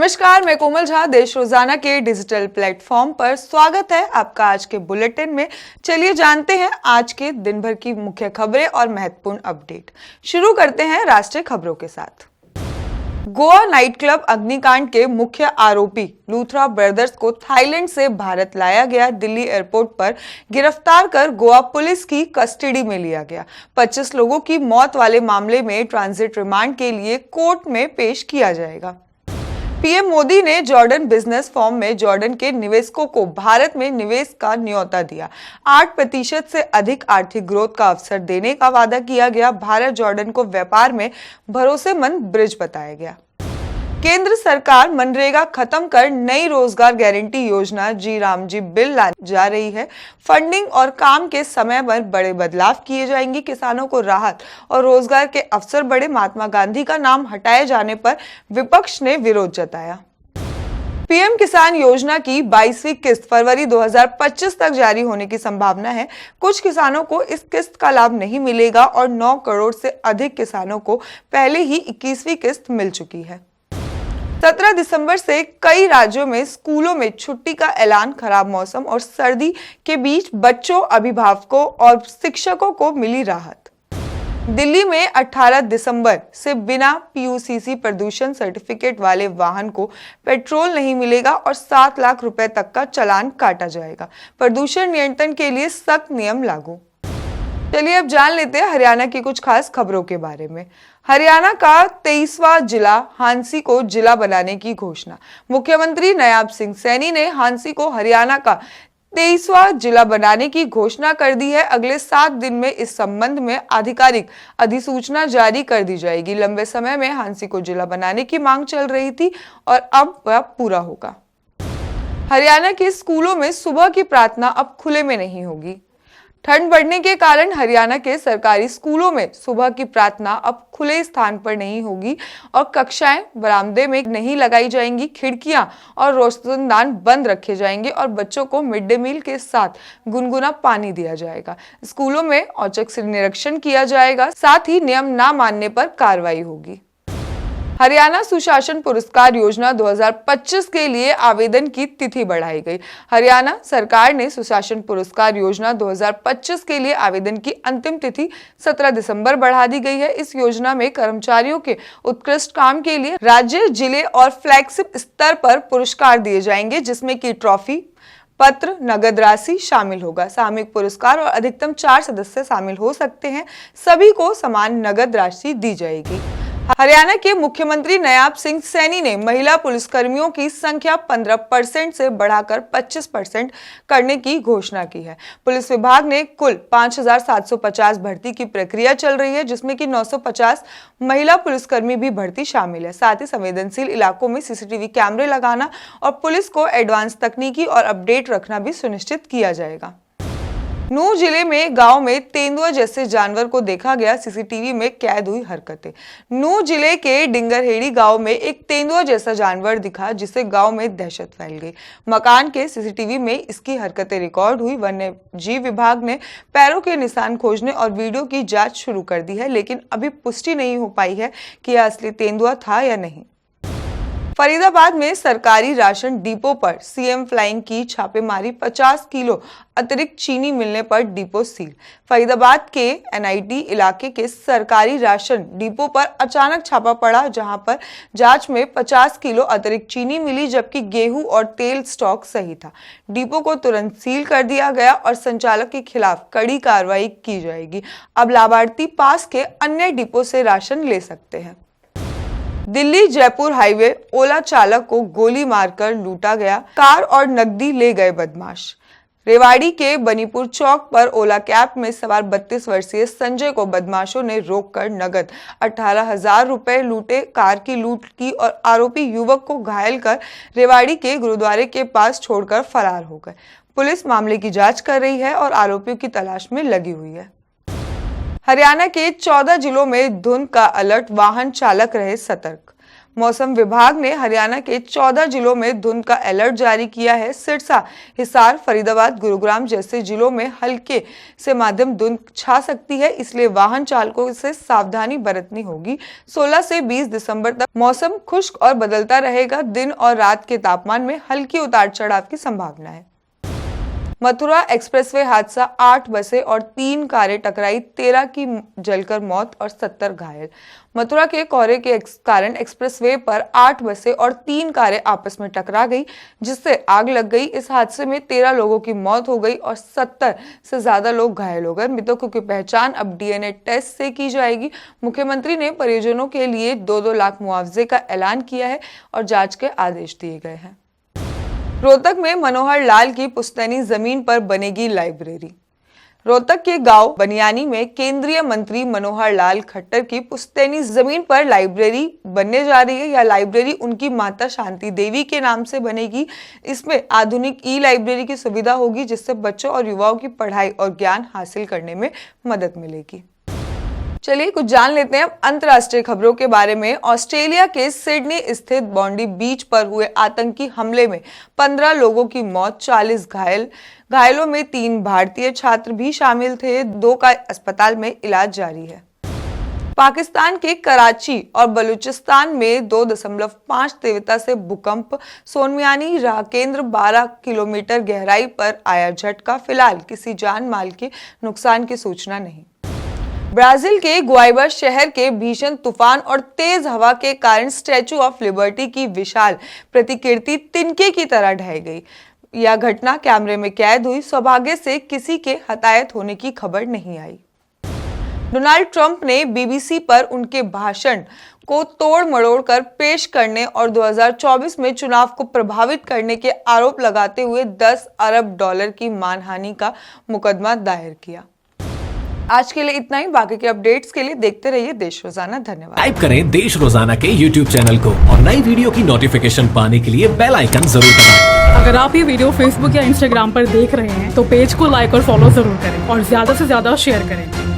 नमस्कार, मैं कोमल झा। देश रोजाना के डिजिटल प्लेटफॉर्म पर स्वागत है आपका आज के बुलेटिन में। चलिए जानते हैं आज के दिन भर की मुख्य खबरें और महत्वपूर्ण अपडेट। शुरू करते हैं राष्ट्रीय खबरों के साथ। गोवा नाइट क्लब अग्निकांड के मुख्य आरोपी लूथरा ब्रदर्स को थाईलैंड से भारत लाया गया। दिल्ली एयरपोर्ट पर गिरफ्तार कर गोवा पुलिस की कस्टडी में लिया गया। 25 लोगों की मौत वाले मामले में ट्रांजिट रिमांड के लिए कोर्ट में पेश किया जाएगा। पीएम मोदी ने जॉर्डन बिजनेस फोरम में जॉर्डन के निवेशकों को भारत में निवेश का न्योता दिया। 8% से अधिक आर्थिक ग्रोथ का अवसर देने का वादा किया गया। भारत जॉर्डन को व्यापार में भरोसेमंद ब्रिज बताया गया। केंद्र सरकार मनरेगा खत्म कर नई रोजगार गारंटी योजना जी राम जी बिल लाने जा रही है। फंडिंग और काम के समय पर बड़े बदलाव किए जाएंगे। किसानों को राहत और रोजगार के अवसर बढ़े। महात्मा गांधी का नाम हटाए जाने पर विपक्ष ने विरोध जताया। पीएम किसान योजना की 22वीं किस्त फरवरी 2025 तक जारी होने की संभावना है। कुछ किसानों को इस किस्त का लाभ नहीं मिलेगा और 9 करोड़ से अधिक किसानों को पहले ही 21वीं किस्त मिल चुकी है। 17 दिसंबर से कई राज्यों में स्कूलों में छुट्टी का ऐलान। खराब मौसम और सर्दी के बीच बच्चों, अभिभावकों और शिक्षकों को मिली राहत। दिल्ली में 18 दिसंबर से बिना पीयूसीसी प्रदूषण सर्टिफिकेट वाले वाहन को पेट्रोल नहीं मिलेगा और 7 लाख रुपए तक का चालान काटा जाएगा। प्रदूषण नियंत्रण के लिए सख्त नियम लागू। चलिए अब जान लेते हैं हरियाणा की कुछ खास खबरों के बारे में। हरियाणा का 23वां जिला हांसी को जिला बनाने की घोषणा। मुख्यमंत्री नायब सिंह सैनी ने हांसी को हरियाणा का 23वां जिला बनाने की घोषणा कर दी है। अगले 7 दिन में इस संबंध में आधिकारिक अधिसूचना जारी कर दी जाएगी। लंबे समय में हांसी को जिला बनाने की मांग चल रही थी और अब वह पूरा होगा। हरियाणा के स्कूलों में सुबह की प्रार्थना अब खुले में नहीं होगी। ठंड बढ़ने के कारण हरियाणा के सरकारी स्कूलों में सुबह की प्रार्थना अब खुले स्थान पर नहीं होगी और कक्षाएं बरामदे में नहीं लगाई जाएंगी। खिड़कियां और रोशनदान बंद रखे जाएंगे और बच्चों को मिड डे मील के साथ गुनगुना पानी दिया जाएगा। स्कूलों में औचक से निरीक्षण किया जाएगा। साथ ही नियम ना मानने पर कार्रवाई होगी। हरियाणा सुशासन पुरस्कार योजना 2025 के लिए आवेदन की तिथि बढ़ाई गई। हरियाणा सरकार ने सुशासन पुरस्कार योजना 2025 के लिए आवेदन की अंतिम तिथि 17 दिसंबर बढ़ा दी गई है। इस योजना में कर्मचारियों के उत्कृष्ट काम के लिए राज्य, जिले और फ्लैगशिप स्तर पर पुरस्कार दिए जाएंगे, जिसमें की ट्रॉफी, पत्र, नगद राशि शामिल होगा। सामूहिक पुरस्कार और अधिकतम 4 सदस्य शामिल हो सकते हैं। सभी को समान नगद राशि दी जाएगी। हरियाणा के मुख्यमंत्री नायब सिंह सैनी ने महिला पुलिसकर्मियों की संख्या 15% से बढ़ाकर 25% करने की घोषणा की है। पुलिस विभाग ने कुल 5750 भर्ती की प्रक्रिया चल रही है, जिसमें कि 950 महिला पुलिसकर्मी भी भर्ती शामिल है। साथ ही संवेदनशील इलाकों में सीसीटीवी कैमरे लगाना और पुलिस को एडवांस तकनीकी और अपडेट रखना भी सुनिश्चित किया जाएगा। नूंह जिले में गांव में तेंदुआ जैसे जानवर को देखा गया। सीसीटीवी में कैद हुई हरकतें। नूंह जिले के डिंगरहेड़ी गांव में एक तेंदुआ जैसा जानवर दिखा, जिससे गांव में दहशत फैल गई। मकान के सीसीटीवी में इसकी हरकतें रिकॉर्ड हुई। वन्य जीव विभाग ने पैरों के निशान खोजने और वीडियो की जांच शुरू कर दी है, लेकिन अभी पुष्टि नहीं हो पाई है कि यह असली तेंदुआ था या नहीं। फरीदाबाद में सरकारी राशन डिपो पर सीएम फ्लाइंग की छापेमारी। 50 किलो अतिरिक्त चीनी मिलने पर डिपो सील। फरीदाबाद के एनआईटी इलाके के सरकारी राशन डिपो पर अचानक छापा पड़ा, जहां पर जांच में 50 किलो अतिरिक्त चीनी मिली, जबकि गेहूं और तेल स्टॉक सही था। डिपो को तुरंत सील कर दिया गया और संचालक के खिलाफ कड़ी कार्रवाई की जाएगी। अब लाभार्थी पास के अन्य डिपो से राशन ले सकते हैं। दिल्ली जयपुर हाईवे ओला चालक को गोली मारकर लूटा गया। कार और नकदी ले गए बदमाश। रेवाड़ी के बनीपुर चौक पर ओला कैब में सवार 32 वर्षीय संजय को बदमाशों ने रोककर नगद 18,000 रुपए लूटे। कार की लूट की और आरोपी युवक को घायल कर रेवाड़ी के गुरुद्वारे के पास छोड़कर फरार हो गए। पुलिस मामले की जांच कर रही है और आरोपियों की तलाश में लगी हुई है। हरियाणा के 14 जिलों में धुंध का अलर्ट। वाहन चालक रहे सतर्क। मौसम विभाग ने हरियाणा के 14 जिलों में धुंध का अलर्ट जारी किया है। सिरसा, हिसार, फरीदाबाद, गुरुग्राम जैसे जिलों में हल्के से मध्यम धुंध छा सकती है, इसलिए वाहन चालकों से सावधानी बरतनी होगी। 16 से 20 दिसंबर तक मौसम खुश्क और बदलता रहेगा। दिन और रात के तापमान में हल्की उतार चढ़ाव की संभावना है। मथुरा एक्सप्रेसवे हादसा, 8 बसें और 3 कारें टकराई, 13 की जलकर मौत और 70 घायल। मथुरा के कोहरे के कारण एक्सप्रेसवे पर 8 बसें और 3 कारें आपस में टकरा गई, जिससे आग लग गई। इस हादसे में 13 लोगों की मौत हो गई और 70 से ज्यादा लोग घायल हो गए। मृतकों की पहचान अब डीएनए टेस्ट से की जाएगी। मुख्यमंत्री ने परिजनों के लिए 2-2 लाख मुआवजे का ऐलान किया है और जांच के आदेश दिए गए हैं। रोहतक में मनोहर लाल की पुश्तैनी जमीन पर बनेगी लाइब्रेरी। रोहतक के गांव बनियानी में केंद्रीय मंत्री मनोहर लाल खट्टर की पुश्तैनी जमीन पर लाइब्रेरी बनने जा रही है। यह लाइब्रेरी उनकी माता शांति देवी के नाम से बनेगी। इसमें आधुनिक ई लाइब्रेरी की सुविधा होगी, जिससे बच्चों और युवाओं की पढ़ाई और ज्ञान हासिल करने में मदद मिलेगी। चलिए कुछ जान लेते हैं अब अंतर्राष्ट्रीय खबरों के बारे में। ऑस्ट्रेलिया के सिडनी स्थित बॉन्डी बीच पर हुए आतंकी हमले में 15 लोगों की मौत, 40 घायल। घायलों में 3 भारतीय छात्र भी शामिल थे। 2 का अस्पताल में इलाज जारी है। पाकिस्तान के कराची और बलूचिस्तान में 2.5 तीव्रता से भूकंप, सोनमियानी राह केंद्र 12 किलोमीटर गहराई पर आया झटका। फिलहाल किसी जान माल के नुकसान की सूचना नहीं। ब्राजील के गुआइबा शहर के भीषण तूफान और तेज हवा के कारण स्टैचू ऑफ लिबर्टी की विशाल प्रतिकृति तिनके की तरह ढह गई। यह घटना कैमरे में कैद हुई। सौभाग्य से किसी के हताहत होने की खबर नहीं आई। डोनाल्ड ट्रंप ने बीबीसी पर उनके भाषण को तोड़ मरोड़ कर पेश करने और 2024 में चुनाव को प्रभावित करने के आरोप लगाते हुए $10 अरब की मानहानि का मुकदमा दायर किया। आज के लिए इतना ही। बाकी के अपडेट्स के लिए देखते रहिए देश रोजाना। धन्यवाद। टाइप करें देश रोजाना के YouTube चैनल को और नई वीडियो की नोटिफिकेशन पाने के लिए बेल आइकन जरूर दबाएं। अगर आप ये वीडियो Facebook या Instagram पर देख रहे हैं तो पेज को लाइक और फॉलो जरूर करें और ज्यादा से ज्यादा शेयर करें।